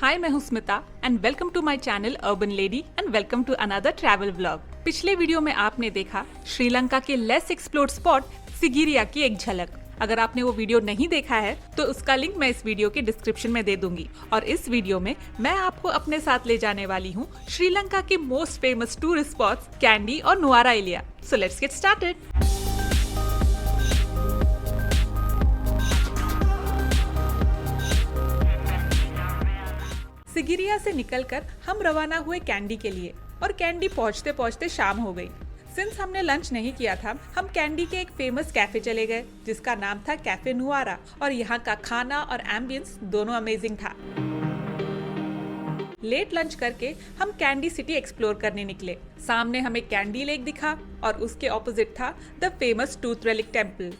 हाय, मैं हूँ Smita and welcome to my channel urban lady and welcome to another travel vlog. पिछले video में आपने देखा श्रीलंका के लेस एक्सप्लोर्ड स्पॉट सिगिरिया की एक झलक। अगर आपने वो वीडियो नहीं देखा है तो उसका लिंक मैं इस वीडियो के डिस्क्रिप्शन में दे दूंगी। और इस वीडियो में मैं आपको अपने साथ ले जाने वाली हूँ श्रीलंका के most famous tourist spots Kandy और Nuwara Eliya. So let's get started. Sigiriya से निकलकर हम रवाना हुए कैंडी के लिए और कैंडी पहुंचते पहुंचते शाम हो गई। सिंस हमने लंच नहीं किया था, हम कैंडी के एक फेमस कैफे चले गए जिसका नाम था कैफे नुआरा और यहाँ का खाना और एम्बियंस दोनों अमेजिंग था। लेट लंच करके हम कैंडी सिटी एक्सप्लोर करने निकले। सामने हमें कैंडी लेक दिखा और उसके ऑपोजिट था the famous tooth relic temple.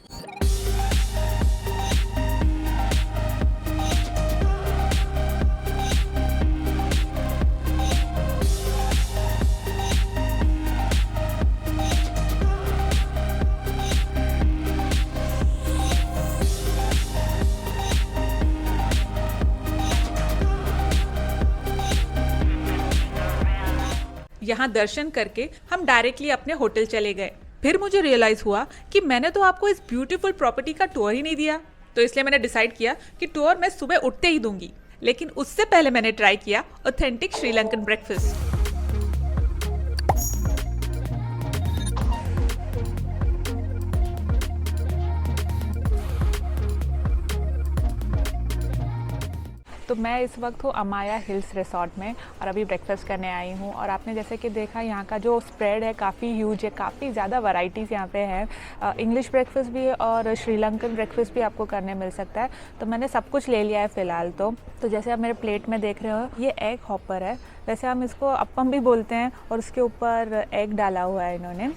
यहाँ दर्शन करके हम डायरेक्टली अपने होटल चले गए। फिर मुझे रियलाइज हुआ कि मैंने तो आपको इस ब्यूटीफुल प्रॉपर्टी का टूर ही नहीं दिया, तो इसलिए मैंने डिसाइड किया कि टूर मैं सुबह उठते ही दूंगी। लेकिन उससे पहले मैंने ट्राई किया ऑथेंटिक श्रीलंकन ब्रेकफास्ट। तो मैं इस वक्त हूँ अमाया हिल्स रिसोर्ट में और अभी ब्रेकफास्ट करने आई हूँ। और आपने जैसे कि देखा यहाँ का जो स्प्रेड है काफ़ी ह्यूज है, काफ़ी ज़्यादा वैरायटीज़ यहाँ पे है। इंग्लिश ब्रेकफास्ट भी और श्रीलंकन ब्रेकफास्ट भी आपको करने मिल सकता है। तो मैंने सब कुछ ले लिया है फ़िलहाल। तो जैसे आप मेरे प्लेट में देख रहे हो, ये एग हॉपर है। वैसे हम इसको अप्पम भी बोलते हैं और उसके ऊपर एग डाला हुआ है इन्होंने।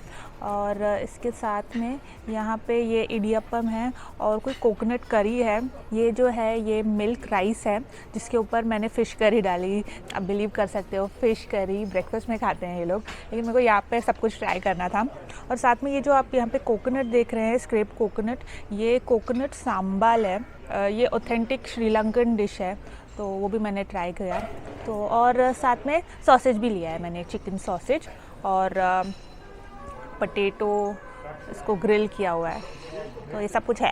और इसके साथ में यहाँ पे ये इडियप्पम है और कोई कोकोनट करी है। ये जो है ये मिल्क राइस है जिसके ऊपर मैंने फ़िश करी डाली। आप बिलीव कर सकते हो, फ़िश करी ब्रेकफास्ट में खाते हैं ये लोग, लेकिन मेरे को यहाँ पे सब कुछ ट्राई करना था। और साथ में ये जो आप यहाँ पे कोकोनट देख रहे हैं, स्क्रेप कोकोनट, ये कोकोनट सांबाल है। ये ऑथेंटिक श्रीलंकन डिश है, तो वो भी मैंने ट्राई किया। तो और साथ में सॉसेज भी लिया है मैंने, चिकन सॉसेज और पटेटो, इसको ग्रिल किया हुआ है। तो ये सब कुछ है।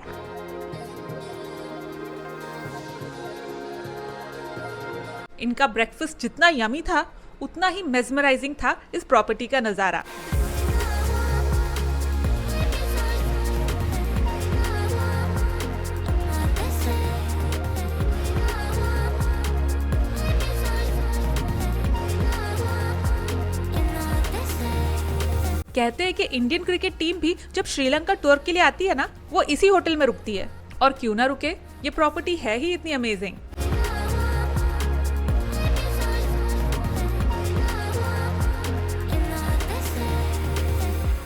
इनका ब्रेकफास्ट जितना यमी था उतना ही मेस्मराइजिंग था इस प्रॉपर्टी का नज़ारा। कहते हैं कि इंडियन क्रिकेट टीम भी जब श्रीलंका टूर के लिए आती है ना, वो इसी होटल में रुकती है। और क्यों ना रुके, ये प्रॉपर्टी है ही इतनी अमेजिंग।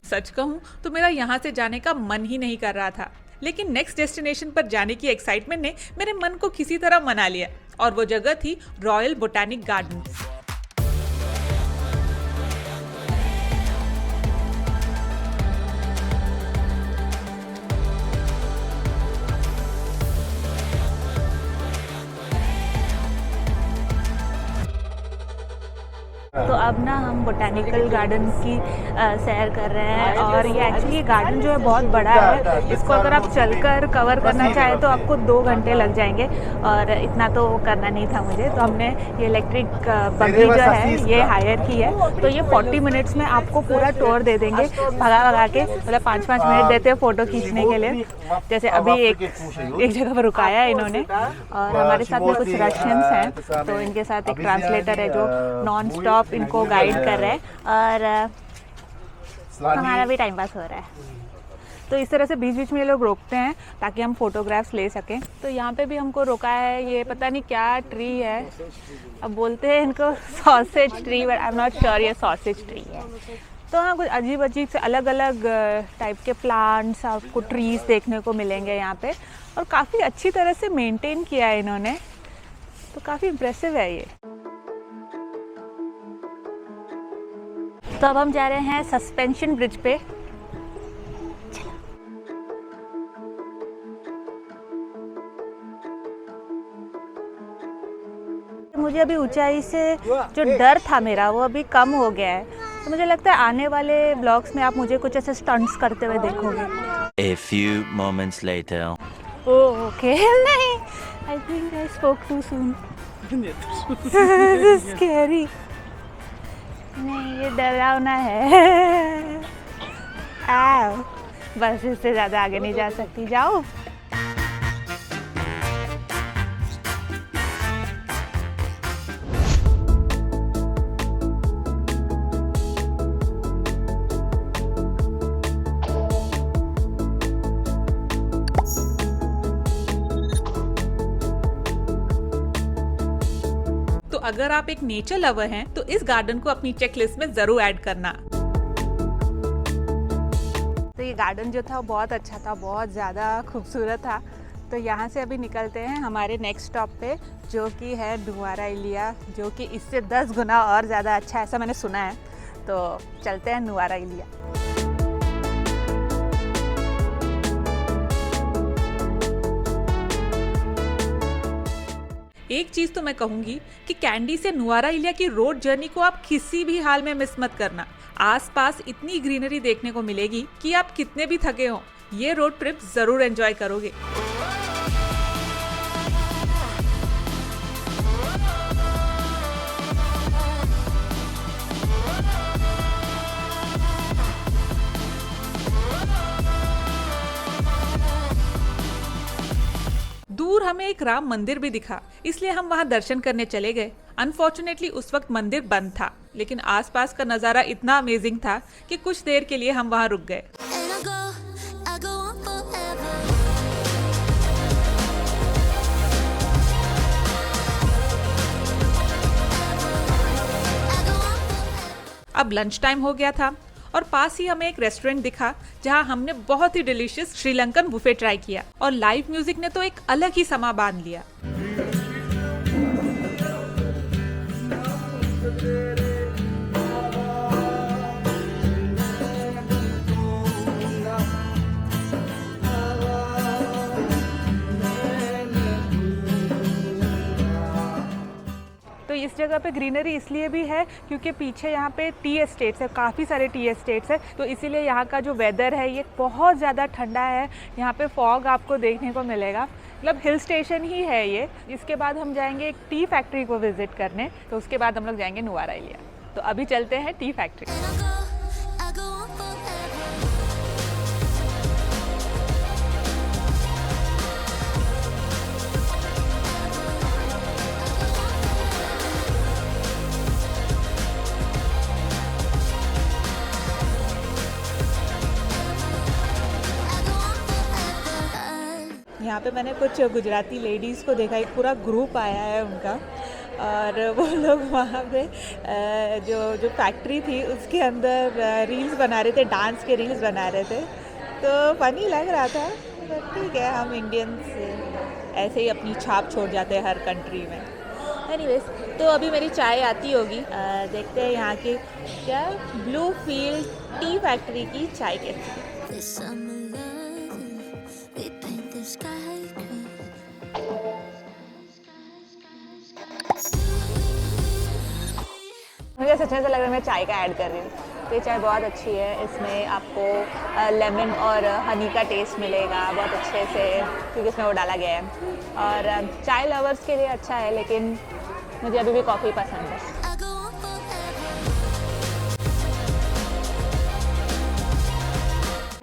सच कहूं तो मेरा यहाँ से जाने का मन ही नहीं कर रहा था, लेकिन नेक्स्ट डेस्टिनेशन पर जाने की एक्साइटमेंट ने मेरे मन को किसी तरह मना लिया और वो जगह थी रॉयल बोटानिक गार्डन। तो अब ना हम बोटैनिकल गार्डन की सैर कर रहे हैं और ये एक्चुअली गार्डन जो है बहुत बड़ा है। इसको अगर आप चलकर कवर करना चाहें तो आपको 2 घंटे लग जाएंगे और इतना तो करना नहीं था मुझे, तो हमने ये इलेक्ट्रिक बग्गी जो है ये हायर की है। तो ये 40 मिनट्स में आपको पूरा टूर दे देंगे भगा भगा के, मतलब 5-5 मिनट देते हैं फ़ोटो खींचने के लिए। जैसे अभी एक जगह पर रुकाया है इन्होंने और हमारे साथ में कुछ रशियंस हैं, तो इनके साथ एक ट्रांसलेटर है जो नॉन स्टॉप इनको गाइड कर रहे हैं और हमारा भी टाइम पास हो रहा है। तो इस तरह से बीच बीच में ये लोग रोकते हैं ताकि हम फोटोग्राफ्स ले सकें। तो यहाँ पे भी हमको रोका है, ये पता नहीं क्या ट्री है, अब बोलते हैं इनको sausage tree, but I am not sure ये सॉसेज ट्री है। तो हाँ, कुछ अजीब अजीब से अलग अलग टाइप के प्लांट्स आपको ट्रीज देखने को मिलेंगे यहाँ पे और काफ़ी अच्छी तरह से मेंटेन किया है इन्होंने, तो काफ़ी इम्प्रेसिव है ये। तो अब हम जा रहे हैं सस्पेंशन ब्रिज पे। मुझे अभी ऊंचाई से जो डर था मेरा वो अभी कम हो गया है, तो मुझे लगता है आने वाले ब्लॉग्स में आप मुझे कुछ ऐसे स्टंट्स करते हुए देखोगे। A few moments later. Okay नहीं, I think I spoke too soon. Scary नहीं, ये डरावना है। आओ, बस इससे ज़्यादा आगे नहीं जा सकती, जाओ। तो अगर आप एक नेचर लवर हैं तो इस गार्डन को अपनी चेकलिस्ट में जरूर ऐड करना। तो ये गार्डन जो था वो बहुत अच्छा था, बहुत ज़्यादा खूबसूरत था। तो यहाँ से अभी निकलते हैं हमारे नेक्स्ट स्टॉप पे, जो कि है नुआरा इलिया, जो कि इससे 10 गुना और ज़्यादा अच्छा है, ऐसा मैंने सुना है। तो चलते हैं नुआरा इलिया। एक चीज तो मैं कहूंगी कि कैंडी से नुआरा इलिया की रोड जर्नी को आप किसी भी हाल में मिस मत करना। आसपास इतनी ग्रीनरी देखने को मिलेगी कि आप कितने भी थके हों, ये रोड ट्रिप जरूर एंजॉय करोगे। दूर हमें एक राम मंदिर भी दिखा, इसलिए हम वहां दर्शन करने चले गए। अनफॉर्चुनेटली उस वक्त मंदिर बंद था, लेकिन आसपास का नज़ारा इतना अमेजिंग था कि कुछ देर के लिए हम वहां रुक गए। अब लंच टाइम हो गया था और पास ही हमें एक रेस्टोरेंट दिखा जहां हमने बहुत ही डिलीशियस श्रीलंकन बुफे ट्राई किया और लाइव म्यूजिक ने तो एक अलग ही समा बांध लिया। तो इस जगह पे ग्रीनरी इसलिए भी है क्योंकि पीछे यहाँ पे टी एस्टेट्स है, काफ़ी सारे टी एस्टेट्स है, तो इसीलिए यहाँ का जो वेदर है ये बहुत ज़्यादा ठंडा है। यहाँ पे फॉग आपको देखने को मिलेगा, मतलब हिल स्टेशन ही है ये। इसके बाद हम जाएंगे एक टी फैक्ट्री को विज़िट करने, तो उसके बाद हम लोग जाएंगे नुआरा इलिया। तो अभी चलते हैं टी फैक्ट्री। यहाँ पे मैंने कुछ गुजराती लेडीज़ को देखा, एक पूरा ग्रुप आया है उनका, और वो लोग वहाँ पे जो फैक्ट्री थी उसके अंदर रील्स बना रहे थे, डांस के रील्स बना रहे थे। तो फनी लग रहा था, बट ठीक है, हम इंडियंस ऐसे ही अपनी छाप छोड़ जाते हैं हर कंट्री में। एनीवेज, तो अभी मेरी चाय आती होगी, देखते हैं यहाँ की क्या ब्लू फील्ड टी फैक्ट्री की चाय कैसी। मुझे सच में लग रहा है मैं चाय का ऐड कर रही हूँ। तो ये चाय बहुत अच्छी है, इसमें आपको लेमन और हनी का टेस्ट मिलेगा बहुत अच्छे से, क्योंकि इसमें वो डाला गया है। और चाय लवर्स के लिए अच्छा है, लेकिन मुझे अभी भी कॉफ़ी पसंद है।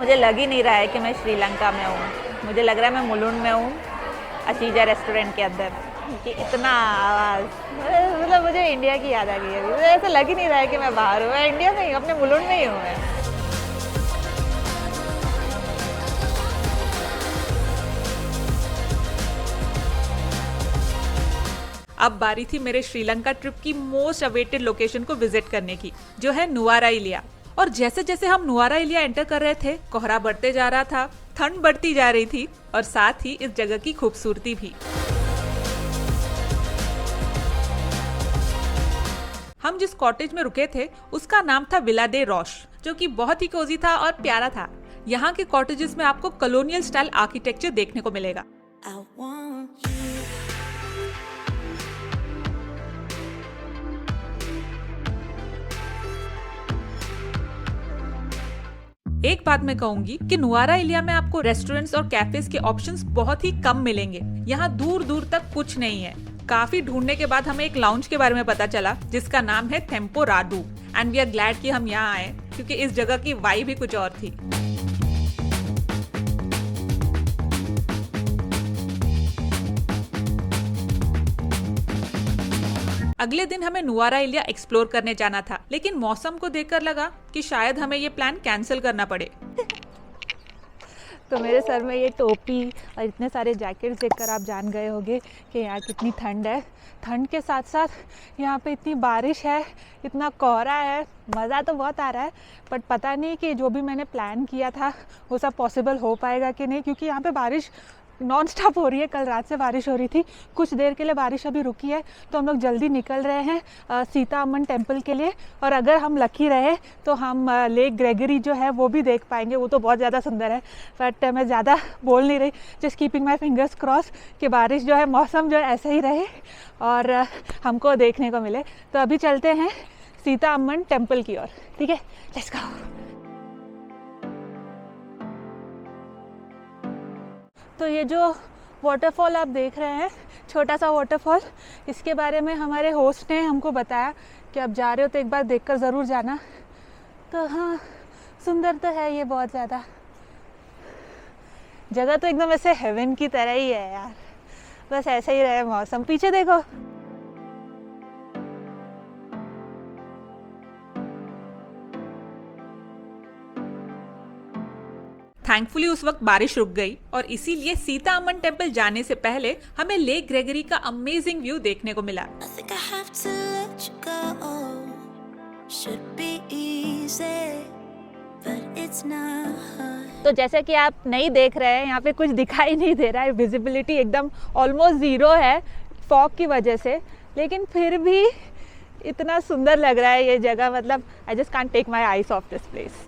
मुझे लग ही नहीं रहा है कि मैं श्रीलंका में हूँ, मुझे लग रहा है मैं मुलुंड में हूँ, अशीजा रेस्टोरेंट के अंदर, कि इतना आवाज़, मतलब मुझे इंडिया की याद आ गई है। अभी मुझे ऐसा लग ही नहीं रहा है कि मैं बाहर हूँ, मैं इंडिया में ही हूँ, अपने मुलुंड में ही हूँ मैं। अब बारी थी मेरे श्रीलंका ट्रिप की मोस्ट अवेटेड लोकेशन को विजिट करने की, जो है नुआरा इलिया। और जैसे जैसे हम नुआरा इलिया एंटर कर रहे थे, कोहरा बढ़ते जा रहा था, ठंड बढ़ती जा रही थी, और साथ ही इस जगह की खूबसूरती भी। हम जिस कॉटेज में रुके थे उसका नाम था विला डे रॉश, जो कि बहुत ही कोजी था और प्यारा था। यहाँ के कॉटेजेस में आपको कॉलोनियल स्टाइल आर्किटेक्चर देखने को मिलेगा। एक बात मैं कहूंगी कि नुआरा इलिया में आपको रेस्टोरेंट्स और कैफेज के ऑप्शंस बहुत ही कम मिलेंगे। यहाँ दूर दूर तक कुछ नहीं है। काफी ढूंढने के बाद हमें एक लाउंज के बारे में पता चला जिसका नाम है टेम्पोराडू, एंड वी आर ग्लैड कि हम यहाँ आए क्योंकि इस जगह की वाइब ही कुछ और थी। अगले दिन हमें नुआरा इलिया एक्सप्लोर करने जाना था, लेकिन मौसम को देखकर लगा कि शायद हमें ये प्लान कैंसिल करना पड़े। तो मेरे सर में ये टोपी और इतने सारे जैकेट्स देखकर आप जान गए होंगे कि यहाँ कितनी ठंड है। ठंड के साथ साथ यहाँ पे इतनी बारिश है, इतना कोहरा है, मज़ा तो बहुत आ रहा है, बट पता नहीं कि जो भी मैंने प्लान किया था वो सब पॉसिबल हो पाएगा कि नहीं, क्योंकि यहाँ पे बारिश नॉन स्टॉप हो रही है। कल रात से बारिश हो रही थी, कुछ देर के लिए बारिश अभी रुकी है, तो हम लोग जल्दी निकल रहे हैं सीता अम्मन टेम्पल के लिए। और अगर हम लकी रहे तो हम लेक ग्रेगरी जो है वो भी देख पाएंगे, वो तो बहुत ज़्यादा सुंदर है। बट मैं ज़्यादा बोल नहीं रही, just keeping my fingers cross कि बारिश जो है, मौसम जो है ऐसा ही रहे और हमको देखने को मिले। तो अभी चलते हैं सीता अम्मन टेम्पल की ओर, ठीक है, लेट्स गो। तो ये जो वाटरफॉल आप देख रहे हैं, छोटा सा वाटरफॉल, इसके बारे में हमारे होस्ट ने हमको बताया कि आप जा रहे हो तो एक बार देखकर ज़रूर जाना। तो हाँ, सुंदर तो है ये बहुत ज़्यादा। जगह तो एकदम ऐसे हेवन की तरह ही है यार, बस ऐसा ही रहे मौसम। पीछे देखो, थैंकफुली उस वक्त बारिश रुक गई और इसीलिए सीता अम्मन टेम्पल जाने से पहले हमें लेक ग्रेगरी का अमेजिंग व्यू देखने को मिला। तो जैसे कि आप नहीं देख रहे हैं, यहाँ पे कुछ दिखाई नहीं दे रहा है, विजिबिलिटी एकदम ऑलमोस्ट ज़ीरो है फॉग की वजह से, लेकिन फिर भी इतना सुंदर लग रहा है ये जगह। मतलब I just can't take my eyes off this place.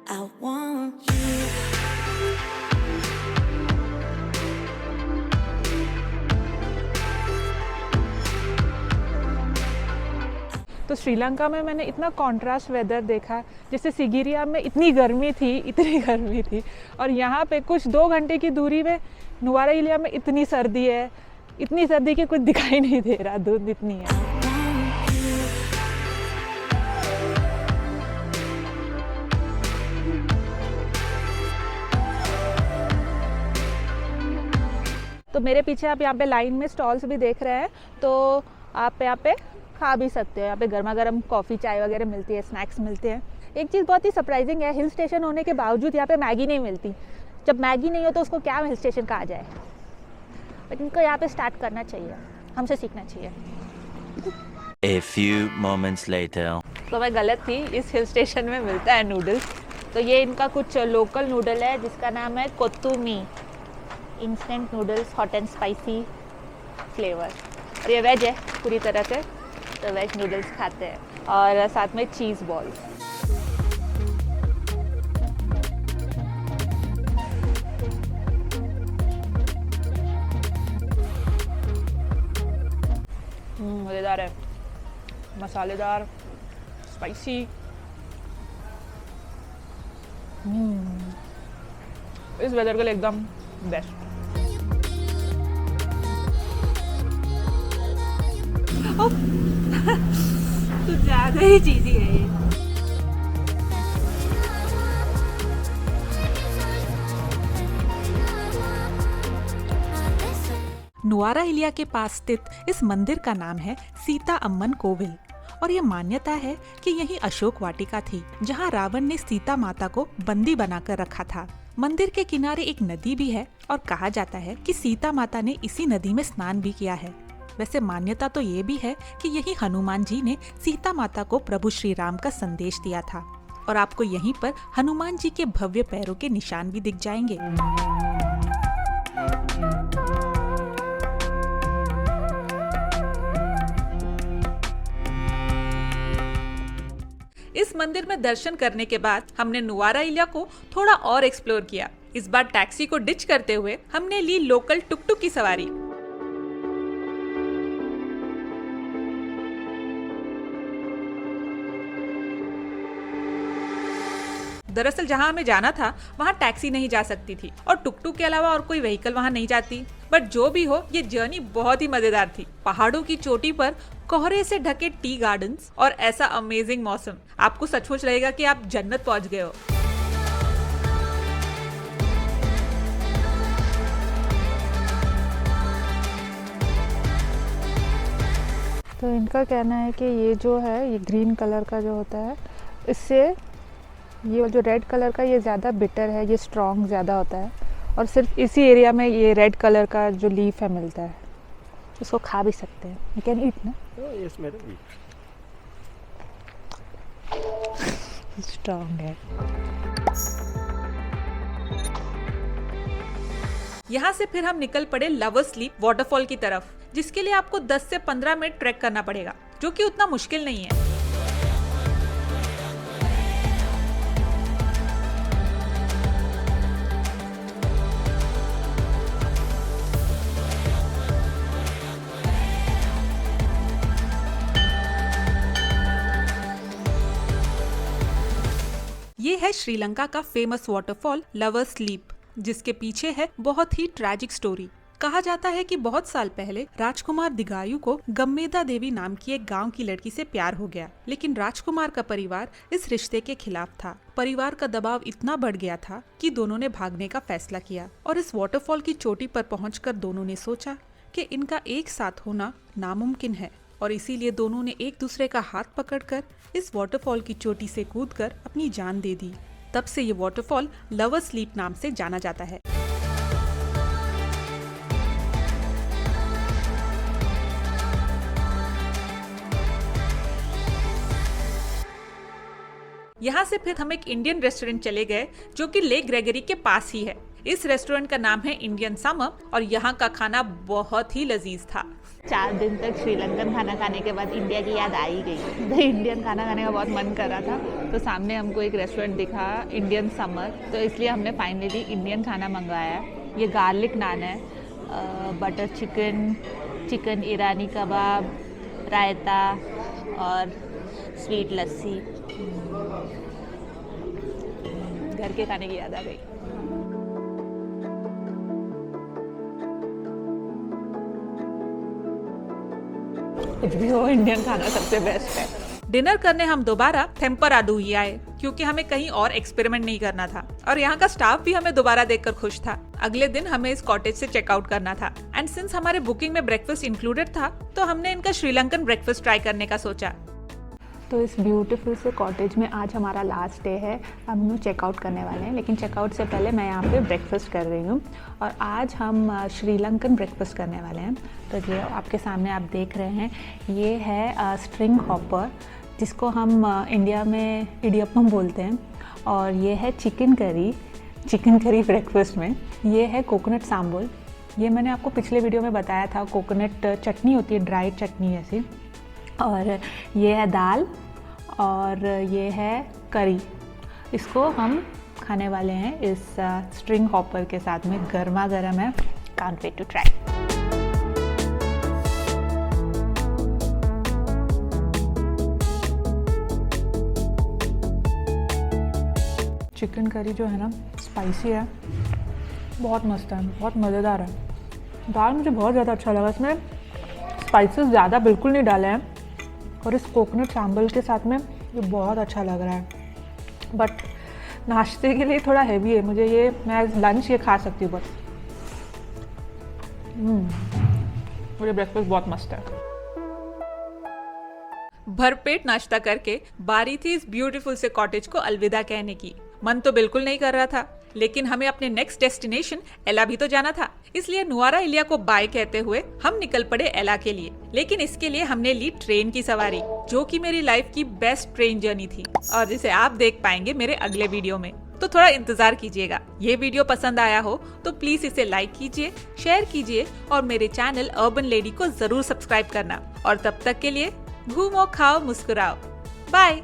तो श्रीलंका में मैंने इतना कॉन्ट्रास्ट वेदर देखा, जैसे सिगिरिया में इतनी गर्मी थी और यहाँ पे कुछ 2 घंटे की दूरी में नुआरा इलिया में इतनी सर्दी है, इतनी सर्दी कि कुछ दिखाई नहीं दे रहा, धुंध इतनी है। तो मेरे पीछे आप यहाँ पे लाइन में स्टॉल्स भी देख रहे हैं, तो आप यहाँ पे खा भी सकते हो। यहाँ पे गर्मा गर्म कॉफ़ी चाय वगैरह मिलती है, स्नैक्स मिलते हैं। एक चीज़ बहुत ही सरप्राइजिंग है, हिल स्टेशन होने के बावजूद यहाँ पे मैगी नहीं मिलती। जब मैगी नहीं हो तो उसको क्या हिल स्टेशन कहा जाए, बट इनको यहाँ पे स्टार्ट करना चाहिए, हमसे सीखना चाहिए। A few moments later. तो मैं गलत थी, इस हिल स्टेशन में मिलता है नूडल्स। तो ये इनका कुछ लोकल नूडल है जिसका नाम है Kottu Mee, instant noodles, hot and spicy flavour. और ये वेज है पूरी तरह से, तो वेज नूडल्स खाते हैं और साथ में चीज़ बॉल्स। मज़ेदार है, मसालेदार, स्पाइसी। इस वेदर के लिए एकदम बेस्ट। तो ज़्यादा ही चीज़ी है ये। नुआरा इलिया के पास स्थित इस मंदिर का नाम है सीता अम्मन कोविल और ये मान्यता है कि यही अशोक वाटिका थी जहाँ रावण ने सीता माता को बंदी बनाकर रखा था। मंदिर के किनारे एक नदी भी है और कहा जाता है कि सीता माता ने इसी नदी में स्नान भी किया है। वैसे मान्यता तो ये भी है कि यही हनुमान जी ने सीता माता को प्रभु श्री राम का संदेश दिया था और आपको यहीं पर हनुमान जी के भव्य पैरों के निशान भी दिख जाएंगे। इस मंदिर में दर्शन करने के बाद हमने नुआरा इलिया को थोड़ा और एक्सप्लोर किया। इस बार टैक्सी को डिच करते हुए हमने ली लोकल टुकटुक की सवारी। दरअसल जहाँ हमें जाना था वहाँ टैक्सी नहीं जा सकती थी और टुक टुक के अलावा और कोई व्हीकल वहाँ नहीं जाती। बट जो भी हो, ये जर्नी बहुत ही मजेदार थी। पहाड़ों की चोटी पर कोहरे से ढके टी गार्डन्स और ऐसा अमेजिंग मौसम, आपको सचमुच लगेगा कि आप जन्नत पहुँच गए हो। तो इनका कहना है कि ये जो है, ये ग्रीन कलर का जो होता है, इससे ये जो रेड कलर का ये ज़्यादा बिटर है, ये स्ट्रॉन्ग ज़्यादा होता है और सिर्फ इसी एरिया में ये रेड कलर का जो लीफ है मिलता है। इसको खा भी सकते हैं, यू कैन ईट ना। Yes, madam. स्ट्रॉन्ग है। यहाँ से फिर हम निकल पड़े लवर्स लीप वाटरफॉल की तरफ, जिसके लिए आपको 10 से 15 मिनट ट्रैक करना पड़ेगा, जो कि उतना मुश्किल नहीं है। ये है श्रीलंका का फेमस वाटरफॉल लवर्स लीप, जिसके पीछे है बहुत ही ट्रैजिक स्टोरी। कहा जाता है कि बहुत साल पहले राजकुमार दिगायु को गम्मेदा देवी नाम की एक गांव की लड़की से प्यार हो गया, लेकिन राजकुमार का परिवार इस रिश्ते के खिलाफ था। परिवार का दबाव इतना बढ़ गया था कि दोनों ने भागने का फैसला किया और इस वाटरफॉल की चोटी पर पहुंचकर दोनों ने सोचा कि इनका एक साथ होना नामुमकिन है और इसीलिए दोनों ने एक दूसरे का हाथ पकड़कर इस वाटरफॉल की चोटी से कूदकर अपनी जान दे दी। तब से ये वाटरफॉल लवर्स लीप नाम से जाना जाता है। यहाँ से फिर हम एक इंडियन रेस्टोरेंट चले गए, जो कि लेक ग्रेगरी के पास ही है। इस रेस्टोरेंट का नाम है इंडियन समर और यहाँ का खाना बहुत ही लजीज था। 4 दिन तक श्रीलंकन खाना खाने के बाद इंडिया की याद आ ही गई। तो इंडियन खाना खाने का बहुत मन कर रहा था, तो सामने हमको एक रेस्टोरेंट दिखा, इंडियन समर, तो इसलिए हमने फाइनली इंडियन खाना मंगवाया। ये गार्लिक नान है, बटर चिकन, चिकन ईरानी कबाब, रायता और स्वीट लस्सी। घर के खाने की याद आ गई। कुछ भी हो, इंडियन खाना सबसे बेस्ट है। डिनर करने हम दोबारा थेम्परादू ही आए, क्योंकि हमें कहीं और एक्सपेरिमेंट नहीं करना था और यहाँ का स्टाफ भी हमें दोबारा देखकर खुश था। अगले दिन हमें इस कॉटेज से चेकआउट करना था एंड सिंस हमारे बुकिंग में ब्रेकफास्ट इंक्लूडेड था, तो हमने इनका श्रीलंकन ब्रेकफास्ट ट्राई करने का सोचा। तो इस ब्यूटीफुल से कॉटेज में आज हमारा लास्ट डे है। हम लोग चेकआउट करने वाले हैं, लेकिन चेकआउट से पहले मैं यहाँ पे ब्रेकफास्ट कर रही हूँ और आज हम श्रीलंकन ब्रेकफास्ट करने वाले हैं। तो ये आपके सामने आप देख रहे हैं, ये है स्ट्रिंग हॉपर, जिसको हम इंडिया में इडियप्पम बोलते हैं, और ये है चिकन करी ब्रेकफास्ट में। ये है कोकोनट सांबोल, ये मैंने आपको पिछले वीडियो में बताया था, कोकोनट चटनी होती है, ड्राई चटनी ऐसी। और ये है दाल और ये है करी। इसको हम खाने वाले हैं इस स्ट्रिंग हॉपर के साथ में, गर्मा गर्म है। Can't wait to try. Chicken curry जो है ना, स्पाइसी है, बहुत मस्त है, बहुत मज़ेदार है। दाल मुझे बहुत ज़्यादा अच्छा लगा, इसमें स्पाइसेस ज़्यादा बिल्कुल नहीं डाले हैं और इस कोकोनट चावल के साथ में ये बहुत अच्छा लग रहा है। बट नाश्ते के लिए थोड़ा हैवी है, मुझे ये, मैं लंच ये खा सकती हूँ बस। मुझे ब्रेकफास्ट बहुत मस्त है। भरपेट नाश्ता करके बारी थी इस ब्यूटीफुल से कॉटेज को अलविदा कहने की। मन तो बिल्कुल नहीं कर रहा था, लेकिन हमें अपने नेक्स्ट डेस्टिनेशन एला भी तो जाना था, इसलिए नुआरा इलिया को बाय कहते हुए हम निकल पड़े एला के लिए। लेकिन इसके लिए हमने ली ट्रेन की सवारी, जो कि मेरी लाइफ की बेस्ट ट्रेन जर्नी थी और जिसे आप देख पाएंगे मेरे अगले वीडियो में, तो थोड़ा इंतजार कीजिएगा। ये वीडियो पसंद आया हो तो प्लीज इसे लाइक कीजिए, शेयर कीजिए और मेरे चैनल अर्बन लेडी को जरूर सब्सक्राइब करना। और तब तक के लिए घूमो, खाओ, मुस्कुराओ। बाय।